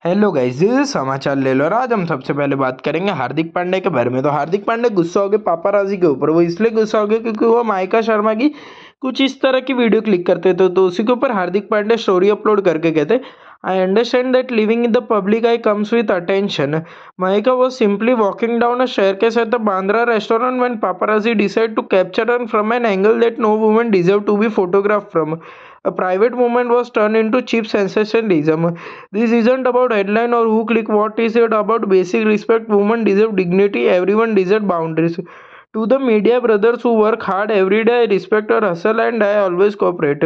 Hello guys, समाचार ले लो। और आज हम सबसे पहले बात करेंगे हार्दिक पांड्या के बारे में। तो हार्दिक पांड्या गुस्सा हो गए पापाराजी के ऊपर। वो इसलिए गुस्सा हो गए क्योंकि वो माइका शर्मा की कुछ इस तरह की वीडियो क्लिक करते थे। तो उसी के ऊपर हार्दिक पांड्या स्टोरी अपलोड करके कहते, I understand that living in the public I comes with attention. Mica was simply walking down a staircase at the Bandra restaurant when paparazzi decided to capture her from an angle that no woman deserved to be photographed from. A private moment was turned into cheap sensationalism. This isn't about headline or who click what, is it about basic respect. Women deserve dignity, everyone deserves boundaries. To the media brothers who work hard every day, I respect your hustle and I always cooperate.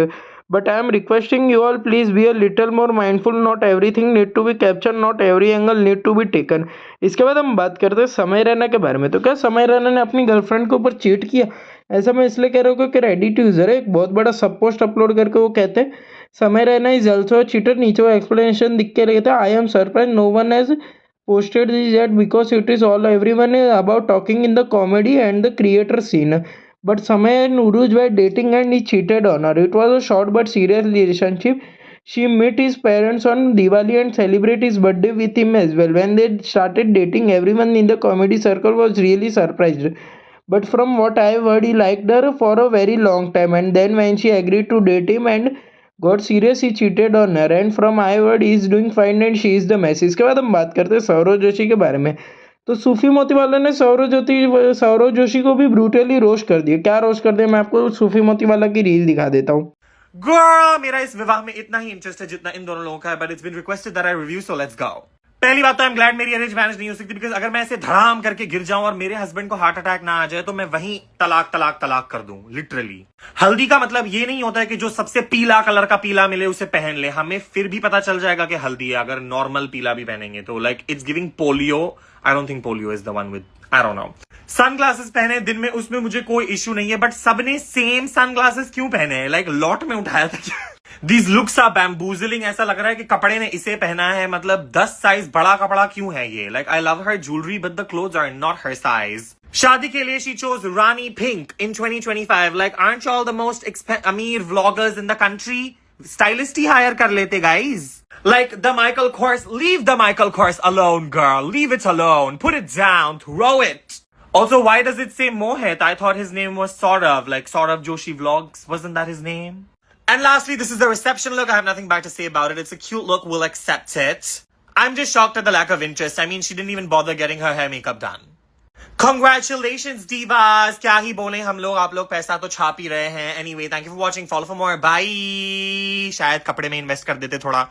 But I am requesting you all, please be a little more mindful. Not everything need to be captured, not every angle need to be taken. इसके बाद हम बात करते हैं समय रैना के बारे में। तो क्या समय रैना ने अपनी गर्लफ्रेंड के ऊपर चीट किया? ऐसा मैं इसलिए कह रहा हूँ कि रेडिट यूजर है, एक बहुत बड़ा सब पोस्ट अपलोड करके वो कहते हैं समय रैना इज ऑल्सो चीटर। नीचे वो एक्सप्लेनेशन दिख के रहता है, I am surprise no one has posted this yet because it is all everyone is about talking in the comedy and the creator scene. But Samay and Uruj were dating and he cheated on her. It was a short but serious relationship. She met his parents on Diwali and celebrated his birthday with him as well. When they started dating, everyone in the comedy circle was really surprised. But from what I have heard, he liked her for a very long time, and then when she agreed to date him and got serious, he cheated on her. And from I heard, he is doing fine and she is the mess. इसके बाद हम बात करते हैं सौरव जोशी के बारे में। तो सूफी मोती वाला ने सौरव जोशी को भी ब्रूटली रोस्ट कर दिया। क्या रोस्ट कर दिया, मैं आपको सूफी मोती वाला की रील दिखा देता हूँ। गर्ल, मेरा इस विवाह में इतना ही इंटरेस्ट है जितना इन दोनों लोगों का है, but it's been requested that I review, so let's go. पहली बात तो आई एम ग्लैड मेरी अरेंज मैरिज नहीं हो सकती, बिकॉज अगर मैं ऐसे धड़ाम करके गिर जाऊं और मेरे हस्बैंड को हार्ट अटैक ना आ जाए तो मैं वहीं तलाक तलाक तलाक कर दूं, लिटरली। हल्दी का मतलब ये नहीं होता है कि जो सबसे पीला कलर का पीला मिले उसे पहन ले। हमें फिर भी पता चल जाएगा कि हल्दी है अगर नॉर्मल पीला भी पहनेंगे तो। Like it's giving polio. I don't think polio is the one with, I don't know. Sunglasses पहने दिन में, उसमें मुझे कोई इश्यू नहीं है, बट सबने सेम सनग्लासेस क्यों पहने हैं? लाइक लॉट में उठाया था क्या? These looks are bamboozling। ऐसा लग रहा है कि कपड़े ने इसे पहना है, मतलब 10 साइज बड़ा कपड़ा क्यों है ये? Like I love her jewelry but the clothes are not her size। शादी के लिए she chose Rani Pink in 2025। Like aren't you all the most अमीर vloggers in the country? Stylist he hire कर लेते guys। Like the Michael Kors, leave the Michael Kors alone girl, leave it alone, put it down, throw it। Also, why does it say Mohit? I thought his name was Saurav, like Saurav Joshi Vlogs, wasn't that his name? And lastly, this is the reception look. I have nothing bad to say about it. It's a cute look. We'll accept it. I'm just shocked at the lack of interest. I mean, she didn't even bother getting her hair makeup done. Congratulations, divas. क्या ही बोले हम लोग, आप लोग पैसा तो छाप ही रहे हैं। Anyway, thank you for watching. Follow for more. Bye. शायद कपड़े में इन्वेस्ट कर देते थोड़ा।